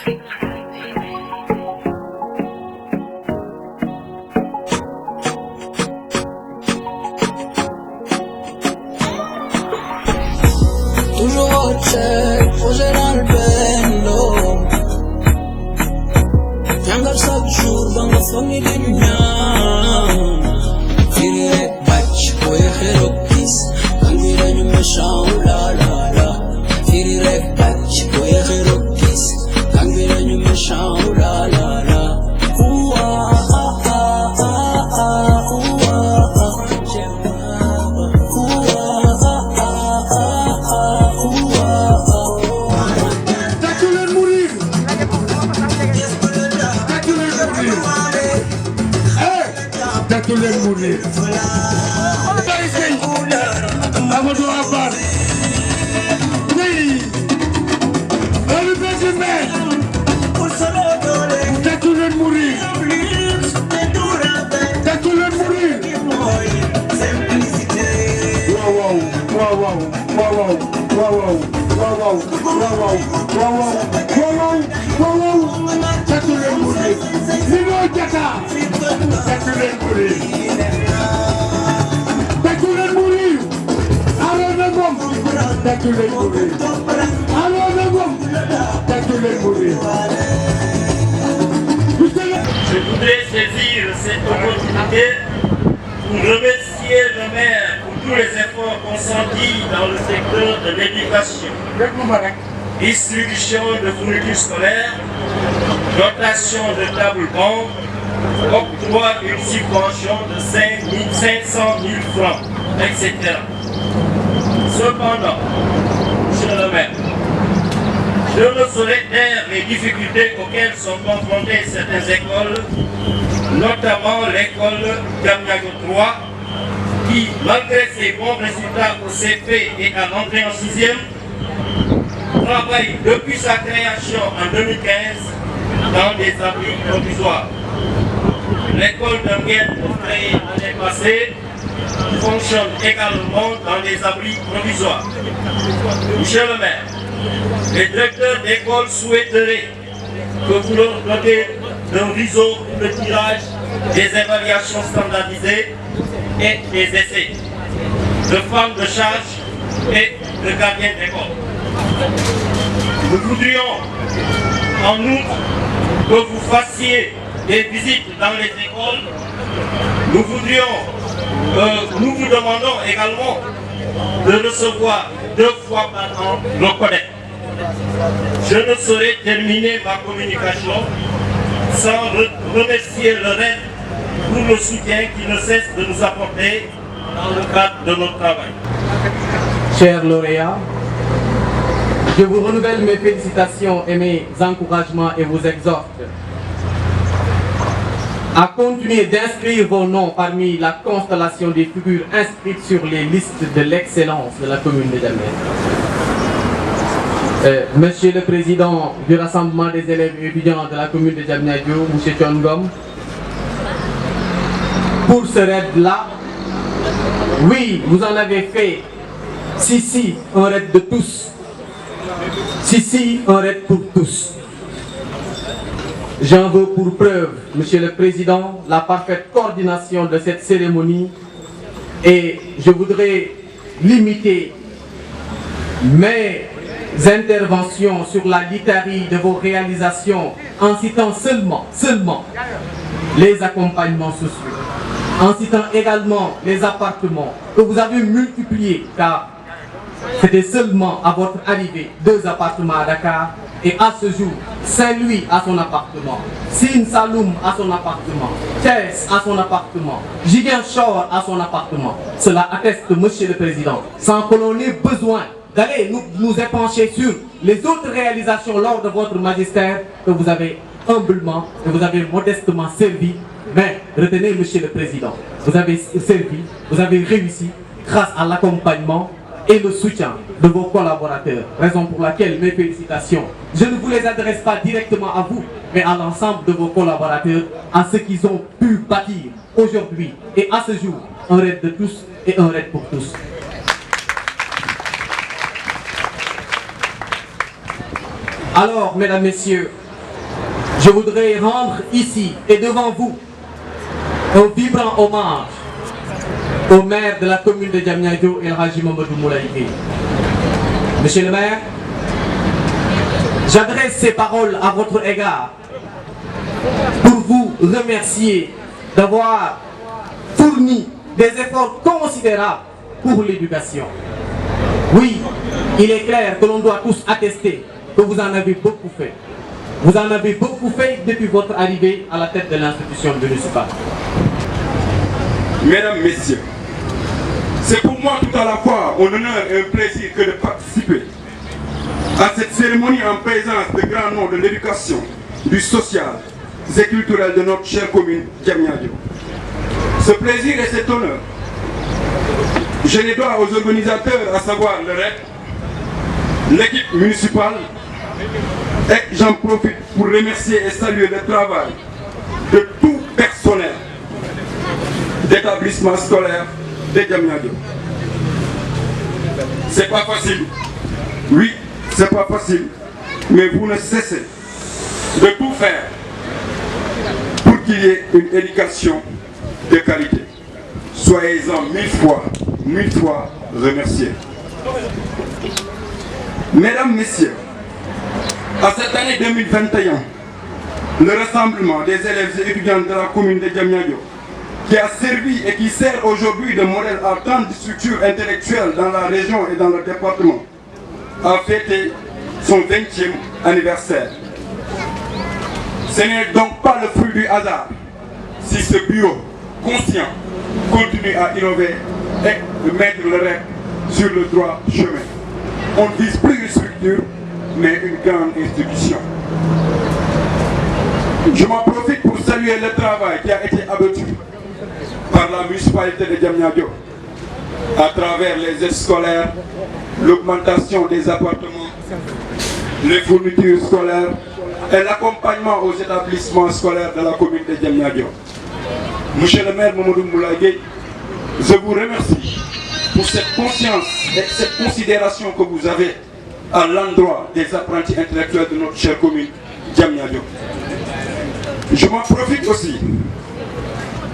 Toujours au check, projet dans le bendo. Jangal chaque jour dans la famille de l'union. Tiré batch, boye hérokis. Kangira du méchant, la la la. Tiré batch, boye hérokis. Kangira du méchant, la la la. Ouah ah ah ah ah ouah ah. Tout le monde mourir. Amadou Abad. Oui. Le régiment. Tout le monde mourir. Tout le monde mourir. Wow, wow, wow, wow, wow, wow, wow, wow, wow, wow, wow, wow, tout le monde mourir. Nino Diatta. Takulen mourir. Takulen mourir. Alors Nagom. Takulen mourir. Alors Nagom. Takulen mourir. Je voudrais saisir cette opportunité pour remercier le maire pour tous les efforts consentis dans le secteur de l'éducation, distribution de fournitures scolaires, dotation de table-banc, octroi d'une subvention de 500 000 francs, etc. Cependant, monsieur le maire, je ne saurais taire les difficultés auxquelles sont confrontées certaines écoles, notamment l'école Diamniadio 3, qui, malgré ses bons résultats au CP et à l'entrée en 6e, travaille depuis sa création en 2015 dans des abris provisoires. L'école d'Anguette, créée l'année passée, fonctionne également dans des abris provisoires. Monsieur le maire, les directeurs d'école souhaiteraient que vous leur dotez d'un réseau de tirage des évaluations standardisées et des essais, de femmes de charge et de gardiens d'école. Nous voudrions en outre que vous fassiez des visites dans les écoles. Nous vous demandons également de recevoir 2 fois par an nos collègues. Je ne saurais terminer ma communication sans remercier le RED pour le soutien qui ne cesse de nous apporter dans le cadre de notre travail. Chers lauréats, je vous renouvelle mes félicitations et mes encouragements et vous exhorte à continuer d'inscrire vos noms parmi la constellation des figures inscrites sur les listes de l'excellence de la commune de Diamniadio. Monsieur le Président du Rassemblement des élèves et étudiants de la commune de Diamniadio, M. Chongom, pour ce raid-là, oui, vous en avez fait, si, un raid de tous. Si, un raid pour tous. J'en veux pour preuve, Monsieur le Président, la parfaite coordination de cette cérémonie et je voudrais limiter mes interventions sur la litanie de vos réalisations en citant seulement les accompagnements sociaux, en citant également les appartements que vous avez multipliés car c'était seulement à votre arrivée 2 appartements à Dakar et à ce jour, Saint-Louis a son appartement, Sine Saloum a son appartement, Thiès a son appartement, Ziguinchor a son appartement. Cela atteste, Monsieur le Président, sans que l'on ait besoin d'aller nous épancher sur les autres réalisations lors de votre magistère que vous avez humblement et vous avez modestement servi. Mais retenez, Monsieur le Président, vous avez servi, vous avez réussi grâce à l'accompagnement et le soutien de vos collaborateurs, raison pour laquelle mes félicitations, je ne vous les adresse pas directement à vous, mais à l'ensemble de vos collaborateurs, à ceux qui ont pu bâtir aujourd'hui et à ce jour un raid de tous et un raid pour tous. Alors, mesdames, messieurs, je voudrais rendre ici et devant vous un vibrant hommage au maire de la commune de Diamniadio, El Hadji Mamadou Moulaye Gueye. Monsieur le maire, j'adresse ces paroles à votre égard pour vous remercier d'avoir fourni des efforts considérables pour l'éducation. Oui, il est clair que l'on doit tous attester que vous en avez beaucoup fait. Vous en avez beaucoup fait depuis votre arrivée à la tête de l'institution municipale. Mesdames, Messieurs, c'est pour moi tout à la fois un honneur et un plaisir que de participer à cette cérémonie en présence de grands noms de l'éducation, du social et culturel de notre chère commune Diamniadio. Ce plaisir et cet honneur, je les dois aux organisateurs, à savoir le REP, l'équipe municipale, et j'en profite pour remercier et saluer le travail de tout personnel d'établissement scolaire de Diamniadio. C'est pas facile, oui, c'est pas facile, mais vous ne cessez de tout faire pour qu'il y ait une éducation de qualité. Soyez-en mille fois remerciés. Mesdames, Messieurs, à cette année 2021, le rassemblement des élèves et étudiants de la commune de Diamniadio, qui a servi et qui sert aujourd'hui de modèle à tant de structures intellectuelles dans la région et dans le département, a fêté son 20e anniversaire. Ce n'est donc pas le fruit du hasard si ce bureau conscient continue à innover et de mettre le REP sur le droit chemin. On ne vise plus une structure, mais une grande institution. Je m'en profite pour saluer le travail qui a été abattu par la municipalité de Diamniadio à travers les aides scolaires, l'augmentation des appartements, les fournitures scolaires et l'accompagnement aux établissements scolaires de la commune de Diamniadio. Monsieur le maire Mamadou Moulaye Gueye, je vous remercie pour cette conscience et cette considération que vous avez à l'endroit des apprentis intellectuels de notre chère commune Diamniadio. Je m'en profite aussi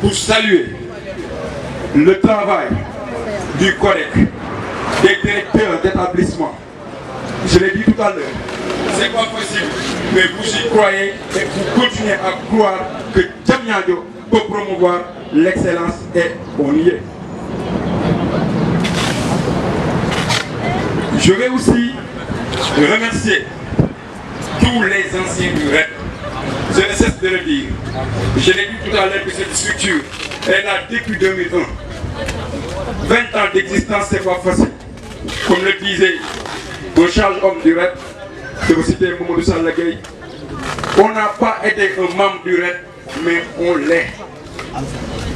pour saluer le travail du CODEC, des directeurs d'établissement. Je l'ai dit tout à l'heure, c'est pas possible, mais vous y croyez et vous continuez à croire que Diamniadio peut promouvoir l'excellence et on y est. Je vais aussi remercier tous les anciens du REP. Je ne cesse de le dire. Je l'ai dit tout à l'heure que cette structure est là depuis 2001. 20 ans d'existence, c'est pas facile. Comme le disait le charge-homme du REP, je vous citer Mamadou Sall Gueye, on n'a pas été un membre du REP, mais on l'est.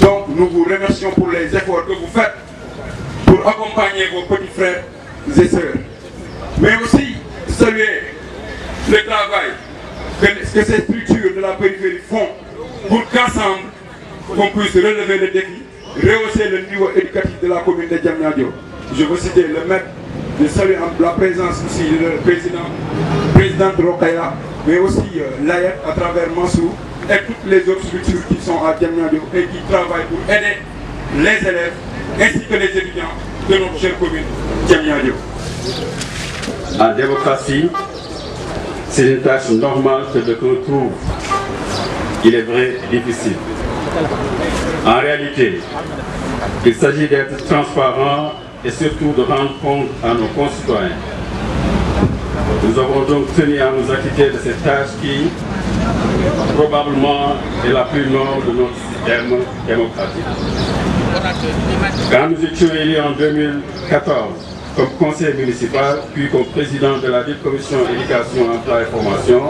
Donc nous vous remercions pour les efforts que vous faites pour accompagner vos petits frères et sœurs. Mais aussi saluer le travail que ces structures de la périphérie font pour qu'ensemble, on puisse relever le défi, rehausser le niveau éducatif de la commune de Diamniadio. Je veux citer le maître, je salue la présence aussi du président Rokaya, mais aussi l'AEF à travers Mansou et toutes les autres structures qui sont à Diamniadio et qui travaillent pour aider les élèves ainsi que les étudiants de notre chère commune Diamniadio. En démocratie, c'est une tâche normale que de qu'on trouve, il est vrai, difficile. En réalité, il s'agit d'être transparent et surtout de rendre compte à nos concitoyens. Nous avons donc tenu à nous acquitter de cette tâche qui, probablement, est la plus noble de notre système démocratique. Quand nous étions élus en 2014, comme conseiller municipal, puis comme président de la commission éducation, emploi et formation,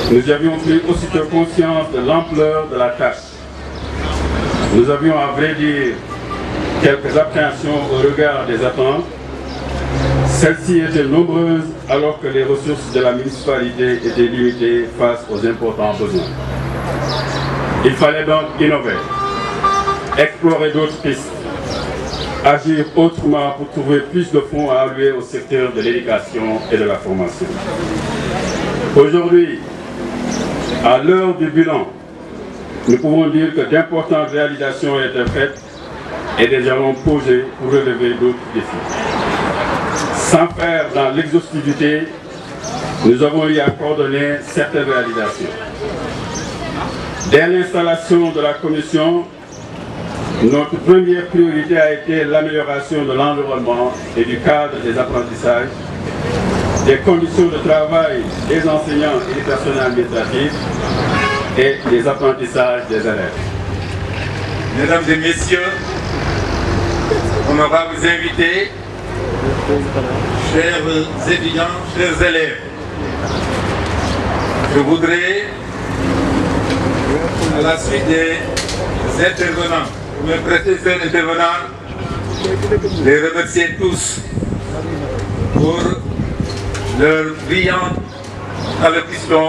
nous avions pris aussitôt conscience de l'ampleur de la tâche. Nous avions, à vrai dire, quelques appréhensions au regard des attentes. Celles-ci étaient nombreuses alors que les ressources de la municipalité étaient limitées face aux importants besoins. Il fallait donc innover, explorer d'autres pistes, agir autrement pour trouver plus de fonds à allouer au secteur de l'éducation et de la formation. Aujourd'hui, À l'heure du bilan, nous pouvons dire que d'importantes réalisations ont été faites et des jalons posés pour relever d'autres défis. Sans faire dans l'exhaustivité, nous avons eu à coordonner certaines réalisations. Dès l'installation de la commission, notre première priorité a été l'amélioration de l'environnement et du cadre des apprentissages, des conditions de travail des enseignants et des personnels administratifs et des apprentissages des élèves. Mesdames et messieurs, on va vous inviter, chers étudiants, chers élèves. Je voudrais, à la suite des intervenants, mes précédents intervenants, les remercier tous pour leur brillante allocution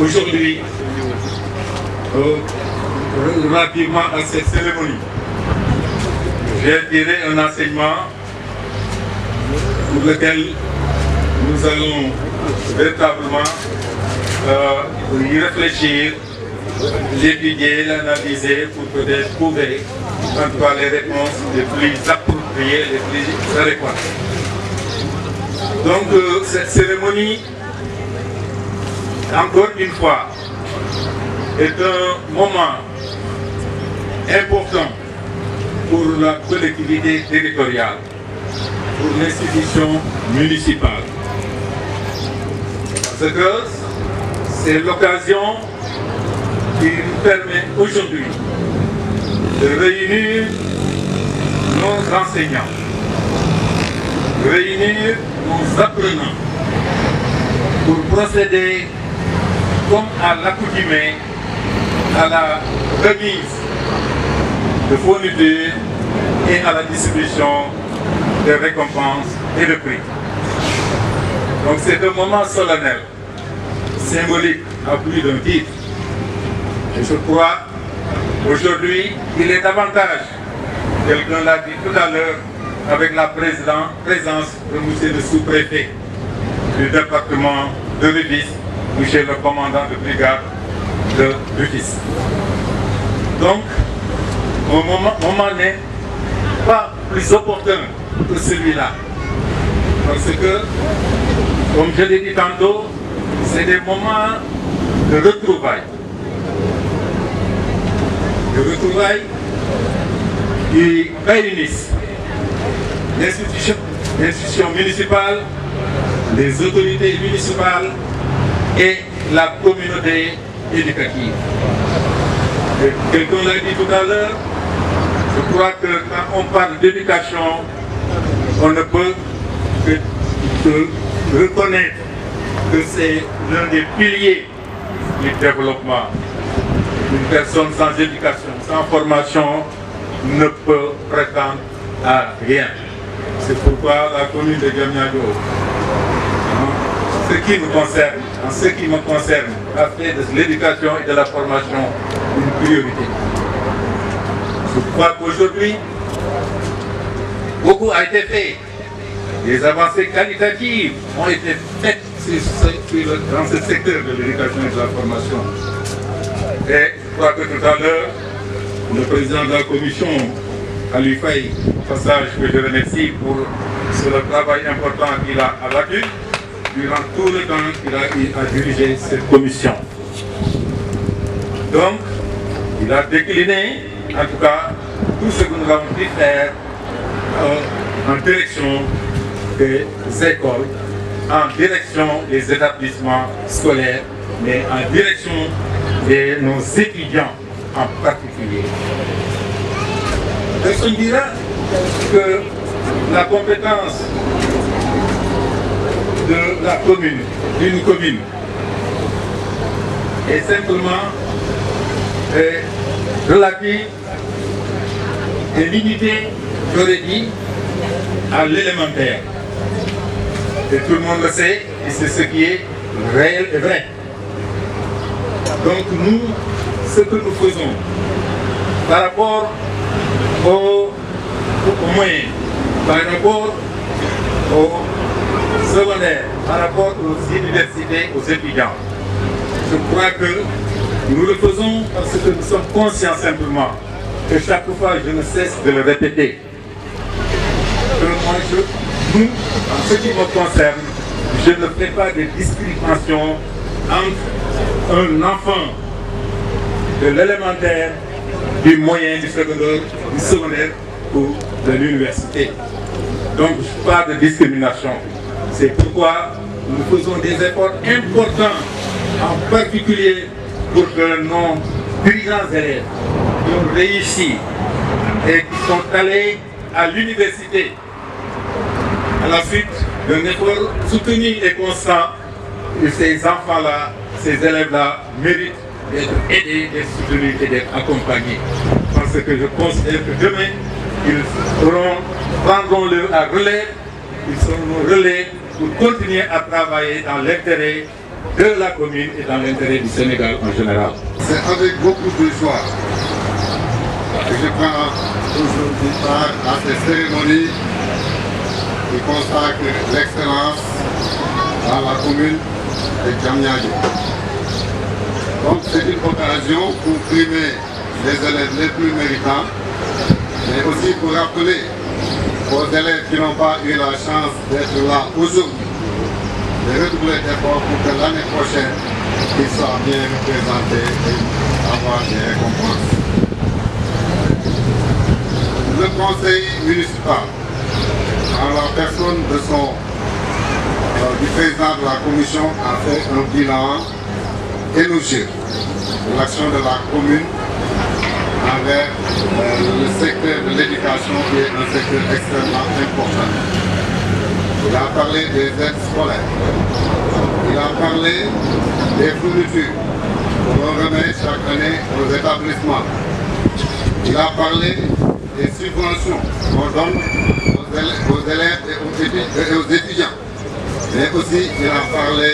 aujourd'hui relativement à cette cérémonie. J'ai tiré un enseignement pour lequel nous allons véritablement y réfléchir, l'étudier, l'analyser pour peut-être trouver en tout cas les réponses les plus appropriées, les plus adéquates. Donc cette cérémonie, encore une fois, est un moment important pour la collectivité territoriale, pour l'institution municipale. Parce que c'est l'occasion qui nous permet aujourd'hui de réunir nos enseignants, de réunir nos apprenants pour procéder comme à l'accoutumée à la remise de fournitures et à la distribution des récompenses et de prix. Donc c'est un moment solennel, symbolique à plus d'un titre. Et je crois aujourd'hui il est davantage, quelqu'un l'a dit tout à l'heure, avec la présence de monsieur le sous-préfet du département de Rufisque, monsieur le commandant de brigade de Rufisque. Donc, mon moment n'est pas plus opportun que celui-là. Parce que, comme je l'ai dit tantôt, c'est des moments de retrouvailles. De retrouvailles qui réunissent l'institution municipale, les autorités municipales et la communauté éducative. Quelqu'un l'a dit tout à l'heure, je crois que quand on parle d'éducation, on ne peut que reconnaître que c'est l'un des piliers du développement. Une personne sans éducation, sans formation, ne peut prétendre à rien. C'est pourquoi la commune de Diamniadio, en ce qui me concerne, a fait de l'éducation et de la formation une priorité. Je crois qu'aujourd'hui, beaucoup a été fait. Des avancées qualitatives ont été faites dans ce secteur de l'éducation et de la formation. Et je crois que tout à l'heure, le président de la commission, Ali Faye, au passage que je remercie pour le travail important qu'il a abattu durant tout le temps qu'il a eu à diriger cette commission. Donc, il a décliné, en tout cas, tout ce que nous avons pu faire en direction des écoles, en direction des établissements scolaires, mais en direction de nos étudiants en particulier. Personne dira que la compétence de la commune, d'une commune, est simplement relative et limitée, j'aurais dit, à l'élémentaire. Et tout le monde le sait, et c'est ce qui est réel et vrai. Donc nous, ce que nous faisons par rapport aux moyens, par rapport aux secondaires, par rapport aux universités, aux étudiants, Je crois que nous le faisons parce que nous sommes conscients simplement que chaque fois je ne cesse de le répéter. Nous, en ce qui me concerne, je ne fais pas de discrimination entre un enfant de l'élémentaire, du moyen, du secondaire ou de l'université. Donc, pas de discrimination. C'est pourquoi nous faisons des efforts importants, en particulier pour que nos brillants élèves qui ont réussi et qui sont allés à l'université à la suite d'un effort soutenu et constant, ces enfants-là, ces élèves-là méritent d'être aidés, d'être soutenus et d'être accompagnés. Parce que je considère que demain, ils prendront le relais, ils seront relais pour continuer à travailler dans l'intérêt de la commune et dans l'intérêt du Sénégal en général. C'est avec beaucoup de joie que je prends aujourd'hui part à cette cérémonie qui consacre l'excellence dans la commune de Diamniadio. Donc c'est une occasion pour primer les élèves les plus méritants, mais aussi pour rappeler aux élèves qui n'ont pas eu la chance d'être là aujourd'hui, de redoubler d'efforts pour que l'année prochaine, ils soient bien représentés et avoir des récompenses. Le conseil municipal, en la personne du président de la commission, a fait un bilan élogieux de l'action de la commune envers le secteur de l'éducation qui est un secteur extrêmement important. Il a parlé des aides scolaires, il a parlé des fournitures qu'on remet chaque année aux établissements, il a parlé des subventions qu'on donne aux élèves et aux étudiants, mais aussi il a parlé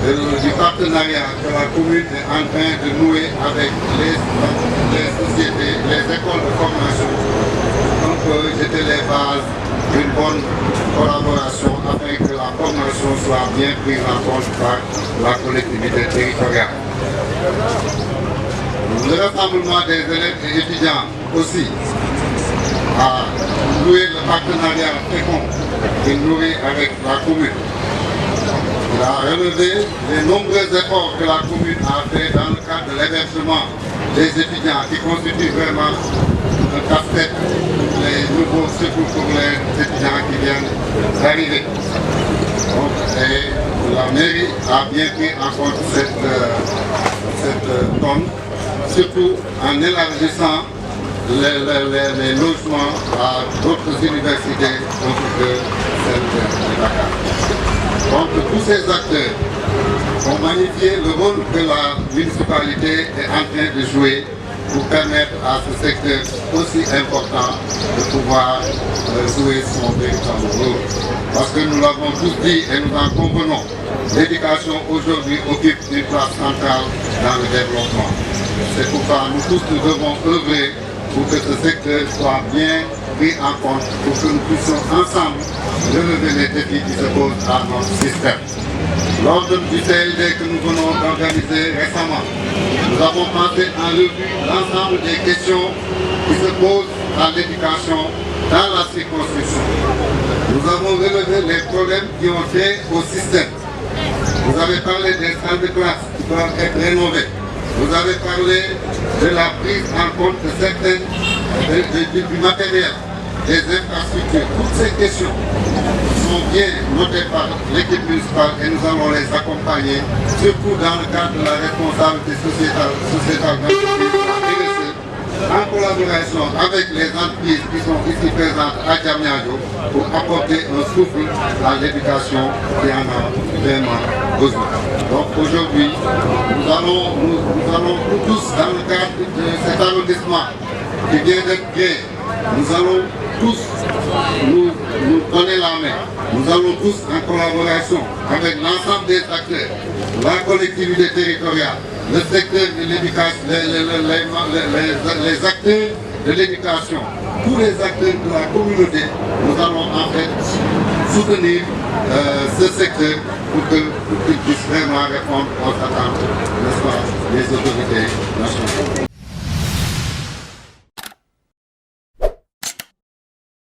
du partenariat que la commune est en train de nouer avec les sociétés, les écoles de formation. Donc c'était les bases d'une bonne collaboration afin que la formation soit bien prise en compte par la collectivité territoriale. Le rassemblement des élèves et étudiants aussi a noué le partenariat fécond qu'il nourrit avec la commune. Il a relevé les nombreux efforts que la commune a fait dans le cadre de l'hébergement des étudiants qui constitue vraiment un casse-tête pour les nouveaux secours pour les étudiants qui viennent d'arriver. Et la mairie a bien pris en compte cette donne, surtout en élargissant les logements à d'autres universités autres que celle de Dakar. Donc tous ces acteurs ont magnifié le rôle que la municipalité est en train de jouer pour permettre à ce secteur aussi important de pouvoir jouer son véritable rôle. Parce que nous l'avons tous dit et nous en convenons, l'éducation aujourd'hui occupe une place centrale dans le développement. C'est pourquoi nous tous nous devons œuvrer pour que ce secteur soit bien pris en compte, pour que nous puissions ensemble relever les défis qui se posent à notre système. Lors du CLD que nous venons d'organiser récemment, nous avons passé en revue l'ensemble des questions qui se posent à l'éducation dans la circonscription. Nous avons relevé les problèmes qui ont trait au système. Vous avez parlé des salles de classe qui doivent être rénovées. Vous avez parlé de la prise en compte de certaines du matériel, des infrastructures. Toutes ces questions sont bien notées par l'équipe municipale et nous allons les accompagner, surtout dans le cadre de la responsabilité sociétale d'entreprise, la RSE, en collaboration avec les entreprises qui sont ici présentes à Diamniadio pour apporter un souffle à l'éducation qui en a vraiment besoin. Donc aujourd'hui, nous allons tous, dans le cadre de cet arrondissement qui vient d'être créé, nous allons tous nous donner la main. Nous allons tous en collaboration avec l'ensemble des acteurs, la collectivité territoriale, le secteur de l'éducation, les acteurs de l'éducation, tous les acteurs de la communauté, nous allons en fait soutenir ce secteur pour qu'il puisse vraiment répondre aux attentes les autorités nationales.